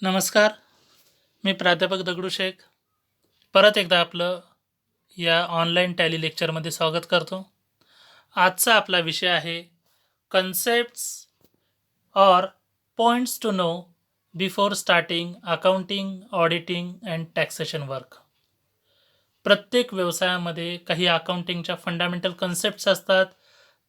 नमस्कार. मी प्राध्यापक दगडूशेख परत एकदा आपलं या ऑनलाईन टॅली लेक्चरमध्ये स्वागत करतो. आजचा आपला विषय आहे concepts or points to know before starting accounting, auditing and taxation work. प्रत्येक व्यवसायामध्ये काही अकाउंटिंगच्या फंडामेंटल कन्सेप्ट्स असतात.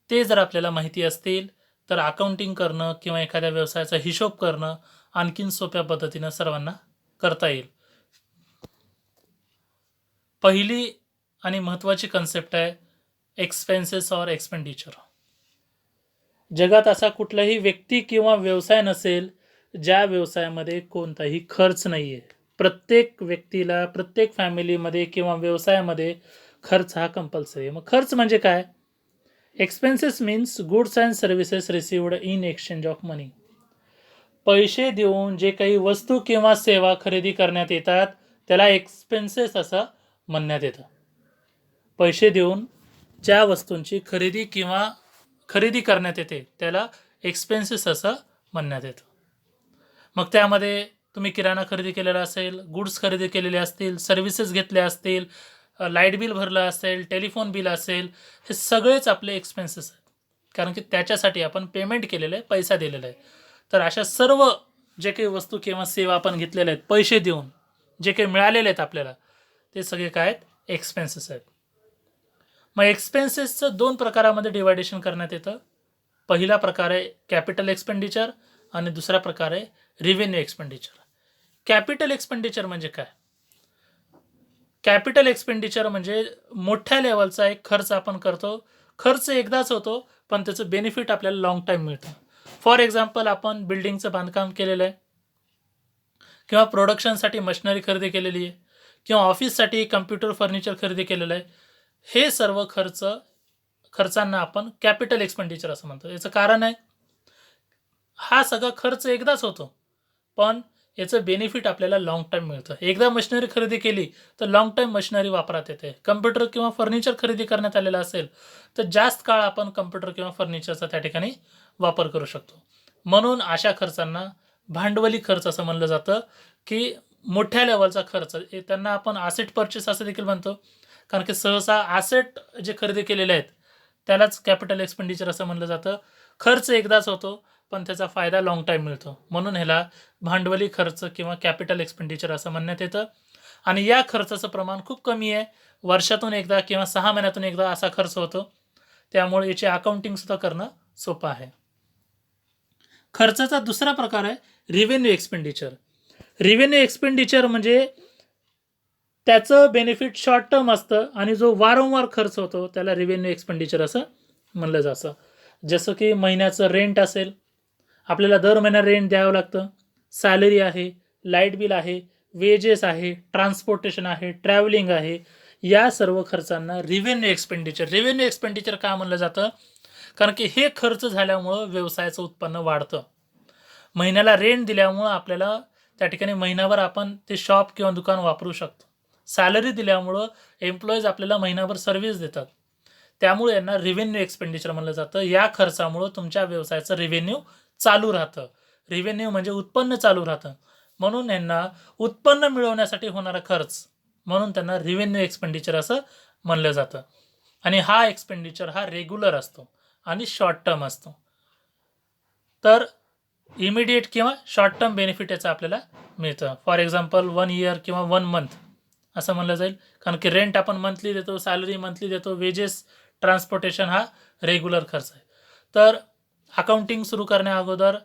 ते जर आपल्याला माहिती असतील तर अकाउंटिंग करणं किंवा एखाद्या व्यवसायाचा हिशोब करणं आणखीन सोप्या पद्धतीनं सर्वांना करता येईल. पहिली आणि महत्त्वाची कन्सेप्ट आहे एक्सपेन्सेस ऑर एक्सपेंडिचर. जगात असा कुठलाही व्यक्ती किंवा व्यवसाय नसेल ज्या व्यवसायामध्ये कोणताही खर्च नाही आहे. प्रत्येक व्यक्तीला, प्रत्येक फॅमिलीमध्ये किंवा व्यवसायामध्ये खर्च हा कंपल्सरी आहे. मग खर्च म्हणजे काय? Expenses means goods and services received in exchange of money. पैसे देऊन जे काही वस्तू किंवा सेवा खरेदी करण्यात येतात त्याला एक्सपेन्सेस असं म्हणण्यात येतं. पैसे देऊन ज्या वस्तूंची खरेदी करण्यात येते त्याला एक्सपेन्सेस असं म्हणण्यात येतं. मग त्यामध्ये तुम्ही किराणा खरेदी केलेला असेल, गुड्स खरेदी केलेले असतील, सर्व्हिसेस घेतल्या असतील, लाईट बिल भरलं असेल, टेलिफोन बिल असेल, हे सगळेच आपले एक्सपेन्सेस आहेत. कारण की त्याच्यासाठी आपण पेमेंट केलेलं आहे, पैसा दिलेला आहे. तर अशा सर्व जे काही वस्तू किंवा सेवा आपण घेतलेल्या आहेत पैसे देऊन, जे काही मिळालेले आहेत आपल्याला, ते सगळे काय आहेत? एक्सपेन्सेस आहेत. मग एक्सपेन्सेसचं दोन प्रकारामध्ये डिवायडेशन करण्यात येतं. पहिला प्रकार आहे कॅपिटल एक्सपेंडिचर आणि दुसरा प्रकार आहे रिव्हेन्यू एक्सपेंडिचर. कॅपिटल एक्सपेंडिचर म्हणजे काय? कॅपिटल एक्सपेंडिचर म्हणजे मोठ्या लेवलचा एक खर्च आपण करतो. खर्च एकदाच होतो पण त्याचं बेनिफिट आपल्याला लॉंग टाईम मिळतं. फॉर एक्झाम्पल आपण बिल्डिंगचं बांधकाम केलेलं आहे किंवा प्रोडक्शनसाठी मशिनरी खरेदी केलेली आहे किंवा ऑफिससाठी कम्प्युटर फर्निचर खरेदी केलेलं आहे. हे सर्व खर्चांना आपण कॅपिटल एक्सपेंडिचर असं म्हणतो. याचं कारण आहे हा सगळा खर्च एकदाच होतो पण याचं बेनिफिट आपल्याला लॉंग टाईम मिळतं. एकदा मशिनरी खरेदी केली तर लॉंग टाईम मशिनरी वापरात येते. कम्प्युटर किंवा फर्निचर खरेदी करण्यात आलेलं असेल तर जास्त काळ आपण कम्प्युटर किंवा फर्निचरचा त्या ठिकाणी वापर करू शकतो. म्हणून अशा खर्चांना भांडवली खर्च असं म्हणलं जातं की मोठ्या लेवलचा खर्च. त्यांना आपण ॲसेट परचेस असं देखील म्हणतो. कारण की सहसा ॲसेट जे खरेदी केलेले आहेत त्यालाच कॅपिटल एक्सपेंडिचर असं म्हणलं जातं. खर्च एकदाच होतो पण त्याचा फायदा लॉंग टाईम मिळतो. म्हणून ह्याला भांडवली खर्च किंवा कॅपिटल एक्सपेंडिचर असं म्हणण्यात येतं. आणि या खर्चाचं प्रमाण खूप कमी आहे. वर्षातून एकदा किंवा 6 महिन्यातून एकदा असा खर्च होतो. त्यामुळे याचे अकाउंटिंगसुद्धा करणं सोपं आहे. खर्चाचा दुसरा प्रकार आहे रिव्हेन्यू एक्सपेंडिचर. रिव्हेन्यू एक्सपेंडिचर म्हणजे त्याचं बेनिफिट शॉर्ट टर्म असतं आणि जो वारंवार खर्च होतो त्याला रिव्हेन्यू एक्सपेंडिचर असं म्हणलं जातं. जसं की महिन्याचं रेंट असेल, आपल्याला दर महिन्याला रेंट द्यावं लागतं. सॅलरी आहे, लाईट बिल आहे, वेजेस आहे, ट्रान्सपोर्टेशन आहे, ट्रॅव्हलिंग आहे. या सर्व खर्चांना रिव्हेन्यू एक्सपेंडिचर का म्हणलं जातं? कारण की हे खर्च झाल्यामुळं व्यवसायाचं उत्पन्न वाढतं. महिन्याला रेंट दिल्यामुळं आपल्याला त्या ठिकाणी महिनाभर आपण ते शॉप किंवा दुकान वापरू शकतो. सॅलरी दिल्यामुळं एम्प्लॉईज आपल्याला महिनाभर सर्व्हिस देतात. त्यामुळे यांना रिव्हेन्यू एक्सपेंडिचर म्हणलं जातं. या खर्चामुळं तुमच्या व्यवसायाचं रिव्हेन्यू चालू राहतं. रिव्हेन्यू म्हणजे उत्पन्न चालू राहतं. म्हणून यांना उत्पन्न मिळवण्यासाठी होणारा खर्च, म्हणून त्यांना रिव्हेन्यू एक्सपेंडिचर असं म्हणलं जातं. आणि हा एक्सपेंडिचर हा रेग्युलर असतो आणि शॉर्ट टर्म असतो. तर इमिडिएट किंवा शॉर्ट टर्म बेनिफिट याचं आपल्याला मिळतं. फॉर एक्झाम्पल 1 इयर किंवा 1 मंथ असं म्हणलं जाईल. कारण की रेंट आपण मंथली देतो, सॅलरी मंथली देतो, वेजेस, ट्रान्सपोर्टेशन हा रेग्युलर खर्च आहे. तर अकाउंटिंग सुरू करण्या अगोदर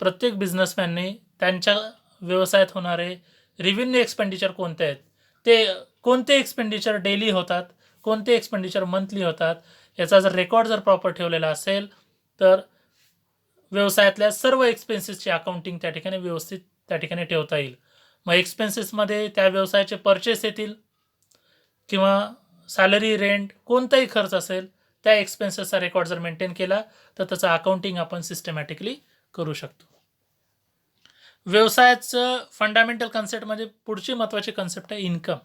प्रत्येक बिझनेसमॅनने त्यांच्या व्यवसायात होणारे रिव्हेन्यू एक्सपेंडिचर कोणते आहेत, ते कोणते एक्सपेंडिचर डेली होतात, कोणते एक्सपेंडिचर मंथली होतात, याचा जर रेकॉर्ड जर प्रॉपर ठेवलेला असेल तर व्यवसायातल्या सर्व एक्सपेन्सेसची अकाउंटिंग त्या ठिकाणी व्यवस्थित त्या ठिकाणी ठेवता येईल. मग एक्सपेन्सेसमध्ये त्या व्यवसायाचे परचेस येतील किंवा सॅलरी, रेंट, कोणताही खर्च असेल त्या एक्सपेन्सेसचा रेकॉर्ड जर मेंटेन केला तर त्याचं अकाउंटिंग आपण सिस्टमॅटिकली करू शकतो. व्यवसायाचं फंडामेंटल कन्सेप्ट म्हणजे पुढची महत्त्वाची कन्सेप्ट आहे income.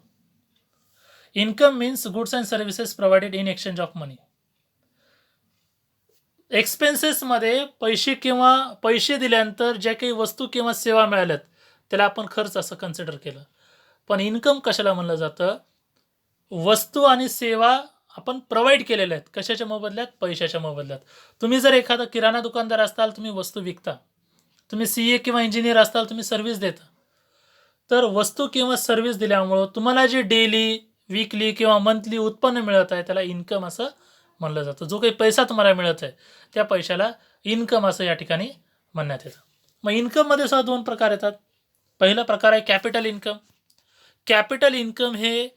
Income means goods and services provided in exchange of money. एक्सपेन्सेसमध्ये पैसे दिल्यानंतर ज्या काही वस्तू किंवा सेवा मिळाल्यात त्याला आपण खर्च असं कन्सिडर केलं. पण इन्कम कशाला म्हणलं जातं? वस्तू आणि सेवा आपण प्रोव्हाइड केलेल्या आहेत. कशाच्या मोबदल्यात? पैशाच्या मोबदल्यात. तुम्ही जर एखादा किराणा दुकानदार असाल, तुम्ही वस्तू विकता. तुम्ही CA किंवा इंजिनियर असाल, तुम्ही सर्व्हिस देता. तर वस्तू किंवा सर्व्हिस दिल्यामुळं तुम्हाला जे डेली, वीकली किंवा मंथली उत्पन्न मिळत आहे, त्याला इन्कम असं म्हणलं जातं. जो काही पैसा तुम्हाला मिळत आहे, त्या पैशाला इन्कम असं या ठिकाणी म्हणण्यात येतं. मग इन्कममध्ये सुद्धा 2 प्रकार येतात. पहिला प्रकार आहे कॅपिटल इन्कम. कॅपिटल इन्कम हे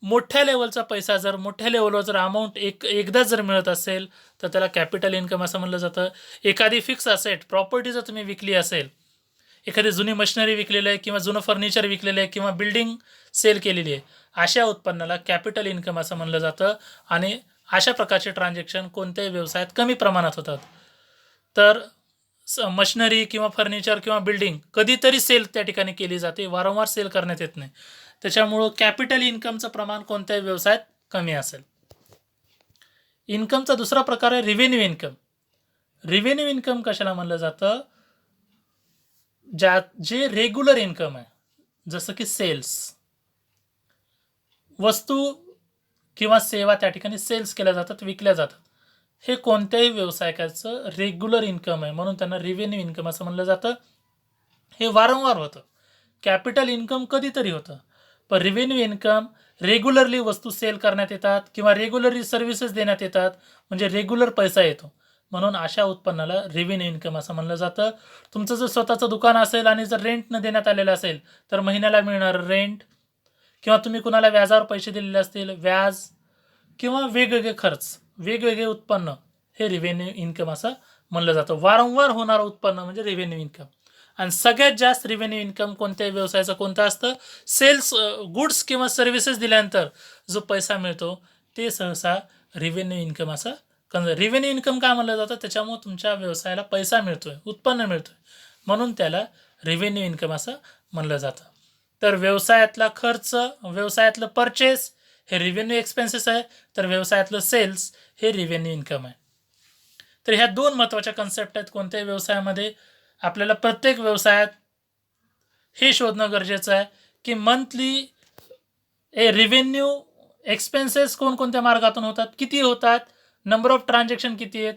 मोठ्या लेव्हलचा पैसा, जर मोठ्या लेव्हलवर जर अमाऊंट एकदाच जर मिळत असेल, तर त्याला कॅपिटल इन्कम असं म्हणलं जातं. एखादी फिक्स असेट प्रॉपर्टी जर तुम्ही विकली असेल, एखादी जुनी मशिनरी विकलेली आहे किंवा जुनं फर्निचर विकलेलं आहे किंवा बिल्डिंग सेल केलेली आहे, अशा उत्पन्नाला कॅपिटल इन्कम असं म्हणलं जातं. आणि अशा प्रकारचे ट्रान्झॅक्शन कोणत्याही व्यवसायात कमी प्रमाणात होतात. तर मशिनरी किंवा फर्निचर किंवा बिल्डिंग कधीतरी सेल त्या ठिकाणी केली जाते, वारंवार सेल करण्यात येत नाही. त्याच्यामुळं कॅपिटल इन्कमचं प्रमाण कोणत्याही व्यवसायात कमी असेल. इन्कमचा दुसरा प्रकार आहे रिव्हेन्यू इन्कम. रिव्हेन्यू इन्कम कशाला म्हणलं जातं? जे रेग्युलर इन्कम आहे, जसं की सेल्स, वस्तू किंवा सेवा त्या ठिकाणी सेल्स केल्या जातात, विकल्या जातात. हे कोणत्याही व्यवसायकाचं रेग्युलर इन्कम आहे, म्हणून त्यांना रिव्हेन्यू इन्कम असं म्हणलं जातं. हे वारंवार होतं. कॅपिटल इन्कम कधीतरी होतं, पण रिव्हेन्यू इन्कम रेग्युलरली वस्तू सेल करण्यात येतात किंवा रेग्युलरली सर्व्हिसेस देण्यात येतात, म्हणजे रेग्युलर पैसा येतो. म्हणून अशा उत्पन्नाला रेव्हेन्यू इन्कम असं म्हणलं जातं. तुमचं जर स्वतःचं दुकान असेल आणि जर रेंट न देण्यात आलेलं असेल, तर महिन्याला मिळणार रेंट किंवा तुम्ही कुणाला व्याजावर पैसे दिलेले असतील, व्याज किंवा वेगवेगळे खर्च, वेगवेगळे उत्पन्न, हे रिव्हेन्यू इन्कम असं म्हणलं जातं. वारंवार होणारं उत्पन्न म्हणजे रिव्हेन्यू इन्कम. आणि सगळ्यात जास्त रिव्हेन्यू इन्कम कोणत्याही व्यवसायाचं कोणतं असतं? सेल्स, गुड्स किंवा सर्व्हिसेस दिल्यानंतर जो पैसा मिळतो, ते सहसा रिव्हेन्यू इन्कम असं रिव्हेन्यू इन्कम का म्हणलं जातं? त्याच्यामुळे तुमच्या व्यवसायाला पैसा मिळतोय, उत्पन्न मिळतोय, म्हणून त्याला रिव्हेन्यू इन्कम असं म्हणलं जातं. तर व्यवसायातला खर्च, व्यवसायातलं परचेस हे रिव्हेन्यू एक्सपेन्सेस आहे, तर व्यवसायातलं सेल्स हे रिव्हेन्यू इन्कम आहे. तर ह्या 2 महत्त्वाच्या कन्सेप्ट आहेत कोणत्याही व्यवसायामध्ये. आपल्याला प्रत्येक व्यवसायात हे शोधणं गरजेचं आहे की मंथली रिव्हेन्यू एक्सपेन्सेस कोणकोणत्या मार्गातून होतात, किती होतात, नंबर ऑफ ट्रान्झॅक्शन किती आहेत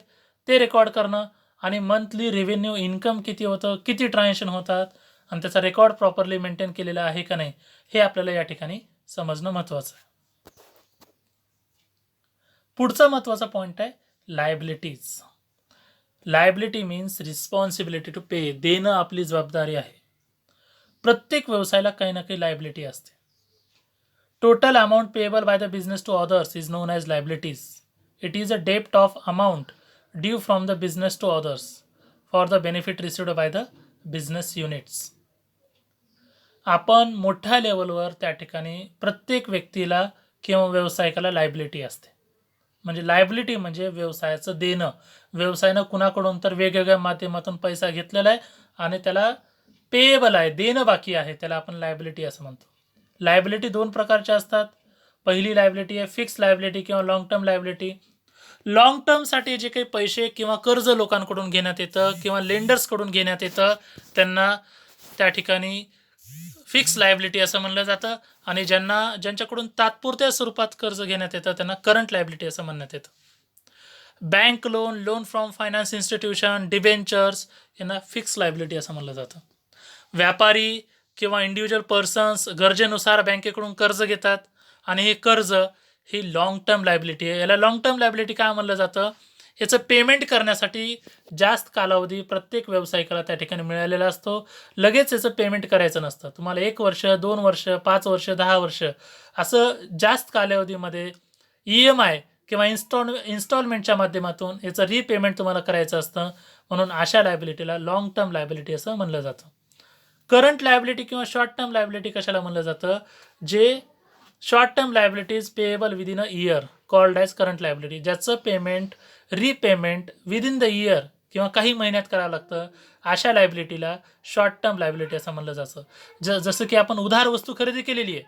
ते रेकॉर्ड करणं, आणि मंथली रिव्हेन्यू इन्कम किती होतं, किती ट्रान्झॅक्शन होतात, आणि त्याचा रेकॉर्ड प्रॉपरली मेंटेन केलेला आहे का नाही, हे आपल्याला या ठिकाणी समजणं महत्त्वाचं आहे. पुढचा महत्त्वाचा पॉईंट आहे liabilities. Liability means responsibility to pay. देणं आपली जबाबदारी आहे. प्रत्येक व्यवसायाला काही ना काही लायबिलिटी असते. Total amount payable by the business to others is known as liabilities. It is a डेप्ट of amount due from the business to others for the benefit received by the business units. आपण मोठ्या लेवलवर त्या ठिकाणी प्रत्येक व्यक्तीला किंवा व्यावसायिकाला liability असते. म्हणजे लायबिलिटी म्हणजे व्यवसायाचं देणं. व्यवसायानं कुणाकडून तर वेगवेगळ्या माध्यमातून पैसा घेतलेला आहे आणि त्याला पेएबल आहे, देणं बाकी आहे, त्याला आपण लायबिलिटी असं म्हणतो. लायबिलिटी 2 प्रकारच्या असतात. पहिली लायबिलिटी आहे फिक्स लायबिलिटी किंवा लॉंग टर्म लायबिलिटी. लॉंग टर्मसाठी जे काही पैसे किंवा कर्ज लोकांकडून घेण्यात येतं किंवा लेंडर्सकडून घेण्यात येतं, त्यांना त्या ठिकाणी फिक्स लायबिलिटी असं म्हणलं जातं. आणि ज्यांच्याकडून तात्पुरत्या स्वरूपात कर्ज घेण्यात येतं त्यांना करंट लायबिलिटी असं म्हणण्यात येतं. Bank loan, loan from finance institution, debentures यांना फिक्स लायबिलिटी असं म्हणलं जातं. व्यापारी किंवा इंडिव्हिज्युअल पर्सन्स गरजेनुसार बँकेकडून कर्ज घेतात आणि हे कर्ज ही लॉंग टर्म लायबिलिटी आहे. याला लॉंग टर्म लायबिलिटी काय म्हणलं जातं? याचं पेमेंट करण्यासाठी जास्त कालावधी प्रत्येक व्यावसायिकाला त्या ठिकाणी मिळालेला असतो. लगेच याचं पेमेंट करायचं नसतं. तुम्हाला 1 वर्ष, 2 वर्ष, 5 वर्ष, 10 वर्ष असं जास्त कालावधीमध्ये EMI किंवा इन्स्टॉलमेंटच्या माध्यमातून याचं रिपेमेंट तुम्हाला करायचं असतं. म्हणून अशा लायबिलिटीला लॉंग टर्म लायबिलिटी असं म्हणलं जातं. करंट लायबिलिटी किंवा शॉर्ट टर्म लायबिलिटी कशाला म्हणलं जातं? जे short term liabilities payable within a year called as current liability. ज्याचं payment, repayment within the year किंवा काही महिन्यात करावं लागतं, अशा लायबिलिटीला शॉर्ट टर्म लायबिलिटी असं म्हणलं जातं. जसं की आपण उधार वस्तू खरेदी केलेली आहे,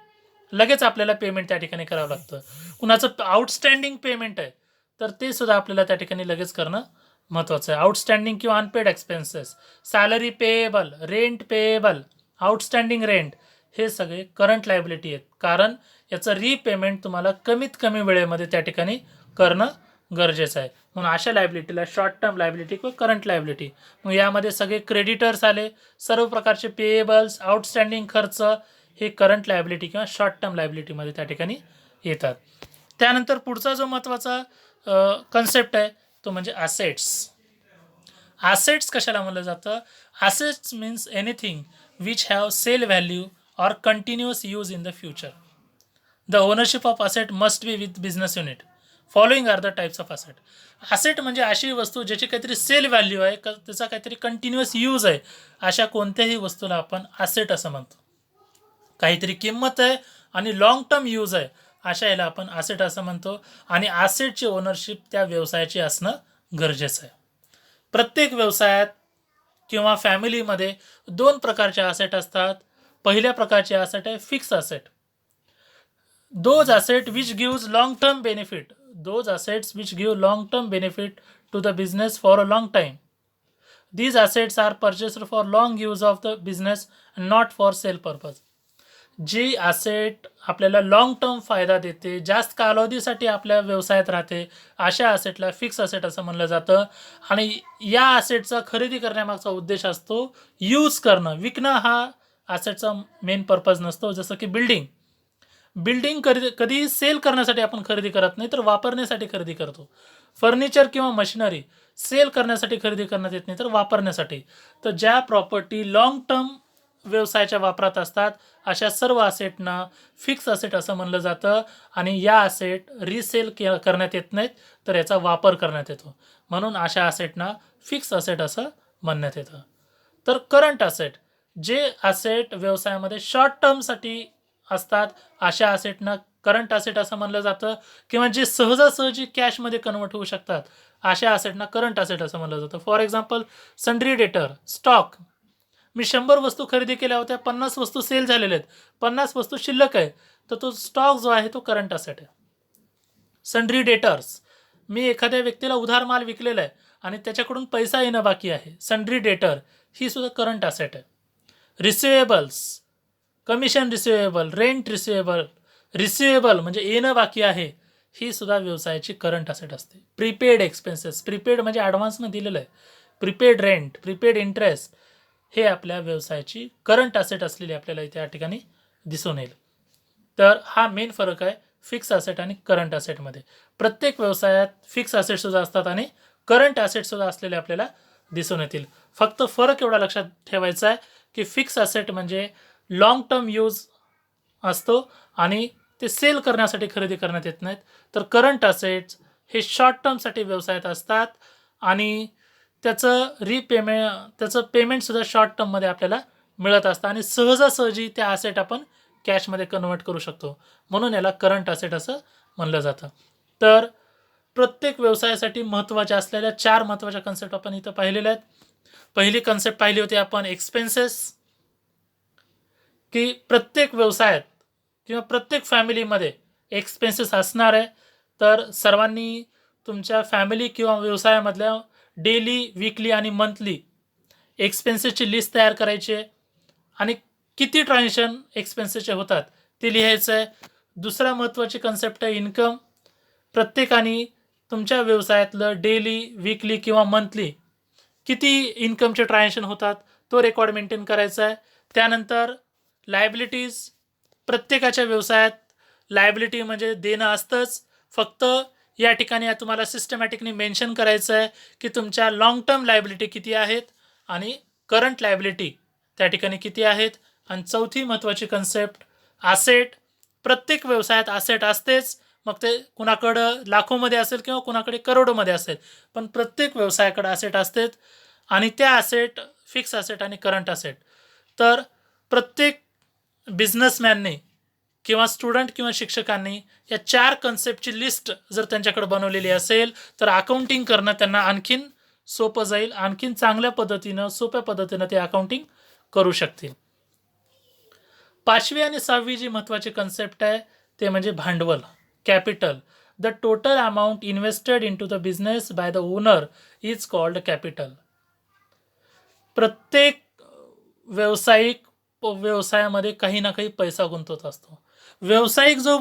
लगेच आपल्याला पेमेंट त्या ठिकाणी करावं लागतं. कुणाचं आउटस्टँडिंग पेमेंट आहे तर ते सुद्धा आपल्याला त्या ठिकाणी लगेच करणं महत्त्वाचं आहे. आउटस्टँडिंग किंवा unpaid expenses, salary payable, rent payable outstanding rent हे सगळे करंट लायबिलिटी आहेत, कारण याचं रीपेमेंट तुम्हाला कमीत कमी वेळेमध्ये त्या ठिकाणी करणं गरजेचं आहे. म्हणून अशा लायबिलिटीला शॉर्ट टर्म लायबिलिटी किंवा करंट लायबिलिटी. मग यामध्ये सगळे क्रेडिटर्स आले, सर्व प्रकारचे पेएबल्स, आउटस्टँडिंग खर्च हे करंट लायबिलिटी किंवा शॉर्ट टर्म लायबिलिटीमध्ये त्या ठिकाणी येतात. त्यानंतर पुढचा जो महत्त्वाचा कन्सेप्ट आहे तो म्हणजे ॲसेट्स. ॲसेट्स कशाला म्हणलं जातं? Assets means anything which have sale value or continuous use in the future. The ownership of asset must be with business unit. Following are the types of asset. Asset म्हणजे अशी वस्तू ज्याची काहीतरी sale value आहे, त्याचा काहीतरी continuous use आहे, अशा कोणत्याही वस्तूला आपण ॲसेट असं म्हणतो. काहीतरी किंमत आहे आणि लॉंग टर्म यूज आहे, अशा याला आपण ॲसेट असं म्हणतो. आणि ॲसेटची ओनरशिप त्या व्यवसायाची असणं गरजेचं आहे. प्रत्येक व्यवसायात किंवा फॅमिलीमध्ये दोन प्रकारचे ॲसेट असतात. पहिल्या प्रकारचे ॲसेट आहे fix asset. Those asset which gives long term benefit. Those assets which give long term benefit to the business for a long time. These assets are purchased for long use of the business and not for sale purpose. जी asset आपल्याला long term फायदा देते, जास्त कालावधीसाठी आपल्या व्यवसायात राहते, अशा ॲसेटला फिक्स ॲसेट असं म्हणलं जातं. आणि या ॲसेटचा खरेदी करण्यामागचा उद्देश असतो यूज करणं. विकणं हा ॲसेटचा मेन पर्पज नसतो. जसं की बिल्डिंग कधीही सेल करण्यासाठी आपण खरेदी करत नाही, तर वापरण्यासाठी खरेदी करतो. फर्निचर किंवा मशिनरी सेल करण्यासाठी खरेदी करण्यात येत नाही, तर वापरण्यासाठी. तर ज्या प्रॉपर्टी लॉंग टर्म व्यवसायाच्या वापरात असतात अशा सर्व ॲसेटना फिक्स ॲसेट असं म्हणलं जातं. आणि या ॲसेट रिसेल करण्यात येत नाहीत, तर याचा वापर करण्यात येतो, म्हणून अशा ॲसेटना फिक्स ॲसेट असं म्हणण्यात येतं. तर करंट ॲसेट, जे ॲसेट व्यवसायामध्ये शॉर्ट टर्मसाठी असतात अशा ॲसेटना करंट ॲसेट असं म्हणलं जातं. किंवा जे सहजासहजी कॅशमध्ये कन्वर्ट होऊ शकतात अशा ॲसेटना करंट ॲसेट असं म्हणलं जातं. फॉर एक्झाम्पल सन्ड्री डेटर, स्टॉक. मी 100 वस्तू खरेदी केल्या होत्या, 50 वस्तू सेल झालेल्या आहेत, 50 वस्तू शिल्लक आहे, तर तो स्टॉक जो आहे तो करंट ॲसेट आहे. सन्ड्री डेटर्स, मी एखाद्या व्यक्तीला उधार माल विकलेला आहे आणि त्याच्याकडून पैसा येणं बाकी आहे, सन्ड्री डेटर, ही सुद्धा करंट ॲसेट आहे. Receivables, commission receivable, rent receivable म्हणजे येणं बाकी आहे, ही सुद्धा व्यवसायाची करंट ॲसेट असते. प्रीपेड एक्सपेन्सेस, प्रीपेड म्हणजे ॲडव्हान्समध्ये दिलेलं आहे, प्रीपेड रेंट, प्रीपेड इंटरेस्ट, हे आपल्या व्यवसायाची करंट ॲसेट असलेली आपल्याला इथे या ठिकाणी दिसून येईल. तर हा मेन फरक आहे फिक्स ॲसेट आणि करंट ॲसेटमध्ये. प्रत्येक व्यवसायात फिक्स ॲसेटसुद्धा असतात आणि करंट ॲसेटसुद्धा असलेले आपल्याला दिसून येतील. फक्त फरक एवढा लक्षात ठेवायचा आहे की फिक्स ॲसेट म्हणजे लॉंग टर्म यूज असतो आणि ते सेल करण्यासाठी खरेदी करण्यात येत नाहीत. तर करंट ॲसेट्स हे शॉर्ट टर्मसाठी व्यवसायात असतात आणि त्याचं पेमेंटसुद्धा शॉर्ट टर्ममध्ये आपल्याला मिळत असतं आणि सहजासहजी त्या ॲसेट आपण कॅशमध्ये कन्वर्ट करू शकतो, म्हणून याला करंट ॲसेट असं म्हणलं जातं. तर प्रत्येक व्यवसायासाठी महत्त्वाच्या असलेल्या 4 महत्त्वाच्या कन्सेप्ट आपण इथं पाहिलेल्या आहेत. पहिली कन्सेप्ट पाहिली होती आपण एक्सपेन्सेस, की प्रत्येक व्यवसायात किंवा प्रत्येक फॅमिलीमध्ये एक्सपेन्सेस असणार आहे. तर सर्वांनी तुमच्या फॅमिली किंवा व्यवसायामधल्या डेली, वीकली आणि मंथली एक्सपेन्सेसची लिस्ट तयार करायची आहे आणि किती ट्रान्झॅक्शन एक्सपेन्सेसचे होतात ते लिहायचं आहे. दुसरा महत्त्वाची कन्सेप्ट आहे इन्कम. प्रत्येकाने तुमच्या व्यवसायातलं डेली, वीकली किंवा मंथली किती इन्कमचे ट्रान्झॅक्शन होतात तो रेकॉर्ड मेंटेन करायचा आहे. त्यानंतर लायबिलिटीज, प्रत्येकाच्या व्यवसायात लायबिलिटी म्हणजे देणं असतंच. फक्त या ठिकाणी तुम्हाला सिस्टमॅटिकली मेन्शन करायचं आहे की तुमच्या लॉंग टर्म लायबिलिटी किती आहेत आणि करंट लायबिलिटी त्या ठिकाणी किती आहेत. आणि चौथी महत्त्वाची कन्सेप्ट ॲसेट. प्रत्येक व्यवसायात ॲसेट असतेच, मग ते कुणाकडं लाखोमध्ये असेल किंवा कुणाकडे करोडोमध्ये असेल, पण प्रत्येक व्यवसायाकडे ॲसेट असतेच आणि त्या ॲसेट फिक्स ॲसेट आणि करंट ॲसेट. तर प्रत्येक बिझनेसमॅनने किंवा स्टुडंट किंवा शिक्षकांनी या 4 कन्सेप्टची लिस्ट जर त्यांच्याकडे बनवलेली असेल तर अकाउंटिंग करणं त्यांना आणखीन सोपं जाईल, आणखीन चांगल्या पद्धतीनं, सोप्या पद्धतीनं ते अकाउंटिंग करू शकतील. 5वी आणि 6वी जी महत्त्वाची कन्सेप्ट आहे ते म्हणजे भांडवल, capital. The total amount invested into the business by the owner is called capital. प्रत्येक व्यावसायिक व्यवसायामध्ये काही ना काही पैसा गुंतवत असतो. जो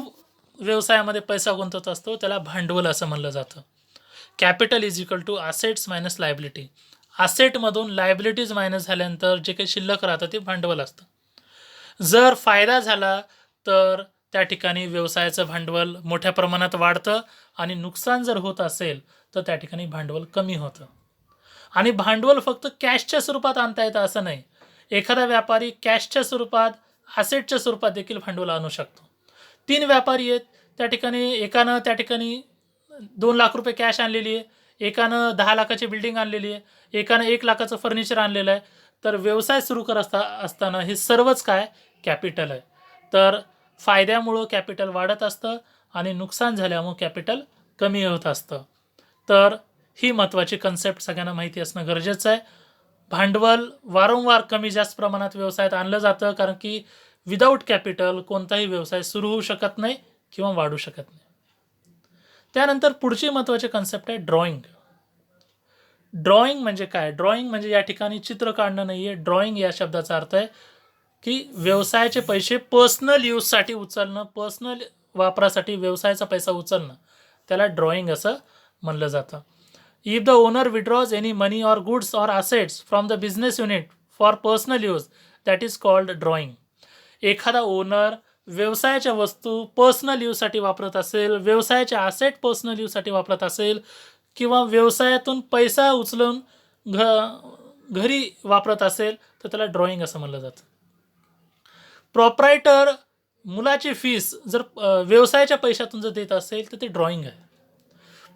व्यवसायामध्ये पैसा गुंतवत असतो त्याला भांडवल असं म्हणलं जातं. Capital is equal to assets minus liability. असेटमधून लायबिलिटीज मायनस झाल्यानंतर जे काही शिल्लक राहतं ते भांडवल असतं. जर फायदा झाला तर त्या ठिकाणी व्यवसायाचं भांडवल मोठ्या प्रमाणात वाढतं आणि नुकसान जर होत असेल तर त्या ठिकाणी भांडवल कमी होतं. आणि भांडवल फक्त कॅशच्या स्वरूपात आणता येतं असं नाही. एखादा व्यापारी कॅशच्या स्वरूपात, असेटच्या स्वरूपात देखील भांडवल आणू शकतो. 3 व्यापारी आहेत, त्या ठिकाणी एकानं त्या ठिकाणी 2 लाख रुपये कॅश आणलेली आहे, एकानं 10 लाखाची बिल्डिंग आणलेली आहे, एकानं 1 लाखाचं फर्निचर आणलेलं आहे. तर व्यवसाय सुरू करत असताना हे सर्वच काय कॅपिटल आहे. तर फायद्यामुळं कॅपिटल वाढत असतं आणि नुकसान झाल्यामुळं कॅपिटल कमी होत असतं. तर ही महत्त्वाची कन्सेप्ट सगळ्यांना माहिती असणं गरजेचं आहे. भांडवल वारंवार कमी जास्त प्रमाणात व्यवसायात आणलं जातं, कारण की विदाऊट कॅपिटल कोणताही व्यवसाय सुरू होऊ शकत नाही किंवा वाढू शकत नाही. त्यानंतर पुढची महत्त्वाची कन्सेप्ट आहे ड्रॉइंग. ड्रॉइंग म्हणजे काय? ड्रॉइंग म्हणजे या ठिकाणी चित्र काढणं नाही आहे. ड्रॉइंग या शब्दाचा अर्थ आहे की व्यवसायाचे पैसे पर्सनल यूजसाठी उचलणं, पर्सनल वापरासाठी व्यवसायाचा पैसा उचलणं, त्याला ड्रॉइंग असं म्हणलं जातं. If the owner withdraws any money or goods or assets from the business unit for personal use that is called drawing. एखादा ओनर व्यवसायाच्या वस्तू पर्सनल यूजसाठी वापरत असेल, व्यवसायाचे असेट पर्सनल यूजसाठी वापरत असेल किंवा व्यवसायातून पैसा उचलून घरी वापरत असेल तर त्याला ड्रॉइंग असं म्हणलं जातं. प्रॉपरायटर मुलाची फीस जर व्यवसायाच्या पैशातून जर देत असेल तर ते ड्रॉइंग आहे.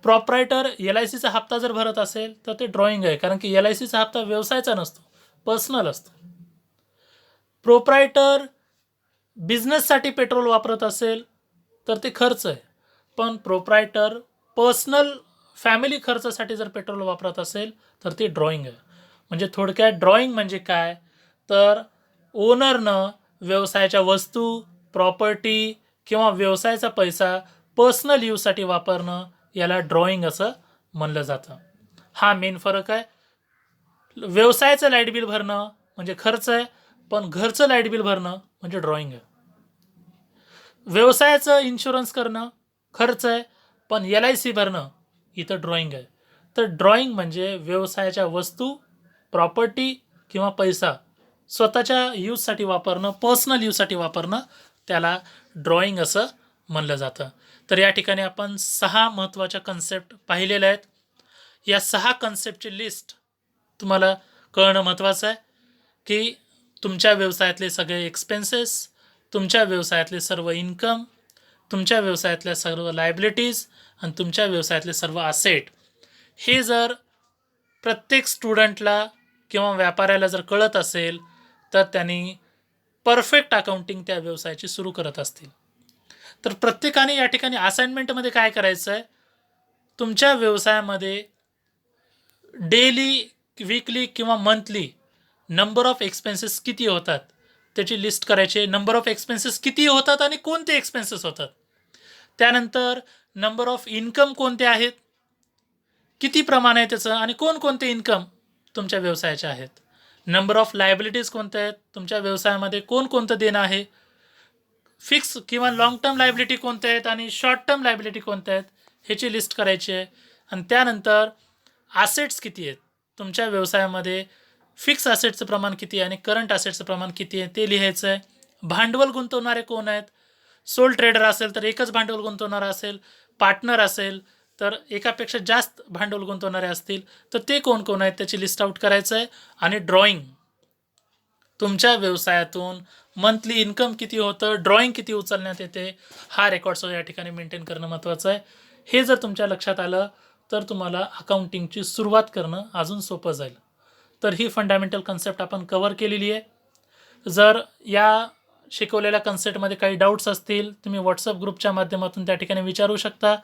प्रॉपरायटर LICचा हप्ता जर भरत असेल तर ते ड्रॉइंग आहे, कारण की LICचा हप्ता व्यवसायाचा नसतो, पर्सनल असतो. प्रोप्रायटर बिझनेससाठी पेट्रोल वापरत असेल तर ते खर्च आहे, पण प्रोप्रायटर पर्सनल फॅमिली खर्चासाठी जर पेट्रोल वापरत असेल तर ते ड्रॉइंग आहे. म्हणजे थोडक्यात ड्रॉइंग म्हणजे काय, तर ओनरनं व्यवसायाच्या वस्तू, प्रॉपर्टी किंवा व्यवसायाचा पैसा पर्सनल यूजसाठी वापरणं याला ड्रॉइंग असं म्हणलं जातं. हा मेन फरक आहे. व्यवसायाचं लाईट बिल भरणं म्हणजे खर्च आहे, पण घरचं लाईट बिल भरणं म्हणजे ड्रॉइंग आहे. व्यवसायाचं इन्शुरन्स करणं खर्च आहे, पण LIC भरणं इथं ड्रॉइंग आहे. तर ड्रॉइंग म्हणजे व्यवसायाच्या वस्तू, प्रॉपर्टी किंवा पैसा स्वतःच्या यूजसाठी वापरणं, पर्सनल यूजसाठी वापरणं, त्याला ड्रॉइंग असं म्हणलं जातं. तर या ठिकाणी आपण 6 महत्त्वाच्या कन्सेप्ट पाहिलेल्या आहेत. या 6 कन्सेप्टची लिस्ट तुम्हाला कळणं महत्त्वाचं आहे की तुमच्या व्यवसायातले सगळे एक्सपेन्सेस, तुमच्या व्यवसायातले सर्व इन्कम, तुमच्या व्यवसायातल्या सर्व लायबिलिटीज आणि तुमच्या व्यवसायातले सर्व असेट हे जर प्रत्येक स्टुडंटला किंवा व्यापाऱ्याला जर कळत असेल तर त्यांनी परफेक्ट अकाउंटिंग त्या व्यवसायाची सुरू करत असतील. तर प्रत्येकाने या ठिकाणी असाइनमेंटमध्ये काय करायचं आहे, तुमच्या व्यवसायामध्ये डेली, वीकली किंवा मंथली नंबर ऑफ एक्सपेन्सेस किती होतात त्याची लिस्ट करायची. नंबर ऑफ एक्सपेन्सेस किती होतात आणि कोणते एक्सपेन्सेस होतात. त्यानंतर नंबर ऑफ इन्कम कोणते आहेत, किती प्रमाण आहे त्याचं आणि कोणकोणते इन्कम तुमच्या व्यवसायाचे आहेत. नंबर ऑफ लायबिलिटीज कोणत्या आहेत, तुमच्या व्यवसायामध्ये कोणकोणतं देणं आहे. फिक्स किंवा लॉंग टर्म लायबिलिटी कोणत्या आहेत आणि शॉर्ट टर्म लायबिलिटी कोणत्या आहेत ह्याची लिस्ट करायची आहे. आणि त्यानंतर असेट्स किती आहेत तुमच्या व्यवसायामध्ये, फिक्स असेटचं प्रमाण किती आहे आणि करंट असेटचं प्रमाण किती आहे ते लिहायचं आहे. भांडवल गुंतवणारे कोण आहेत, सोल ट्रेडर असेल तर एकच भांडवल गुंतवणारा असेल, पार्टनर असेल तर एकापेक्षा जास्त भांडवल गुंतवणारे असतील तर ते कोण कोण आहेत त्याची लिस्ट आउट करायचं आहे. आणि ड्रॉइंग, तुमच्या व्यवसायातून मंथली इन्कम किती होतं, ड्रॉइंग किती उचलण्यात येते, हा रेकॉर्ड्स या ठिकाणी मेंटेन करणं महत्त्वाचं आहे. हे जर तुमच्या लक्षात आलं तर तुम्हाला अकाउंटिंगची सुरुवात करणं अजून सोपं जाईल. तर ही फंडामेंटल कन्सेप्ट आपण कव्हर केलेली आहे. जर या शिकवलेल्या कन्सेप्टमध्ये काही डाऊट्स असतील तुम्ही व्हॉट्सअप ग्रुपच्या माध्यमातून त्या ठिकाणी विचारू शकता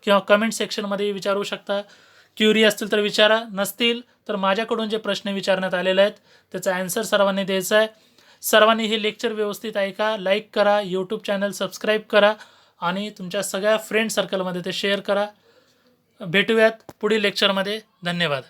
किंवा कमेंट सेक्शनमध्ये विचारू शकता. क्युरी असतील तर विचारा, नसतील तर माझ्याकडून जे प्रश्न विचारण्यात आलेले आहेत त्याचा ॲन्सर सर्वांनी द्यायचा आहे. सर्वांनी हे लेक्चर व्यवस्थित ऐका, लाईक करा, यूट्यूब चॅनल सबस्क्राईब करा आणि तुमच्या सगळ्या फ्रेंड सर्कलमध्ये ते शेअर करा. भेटूयात पुढील लेक्चरमध्ये. धन्यवाद.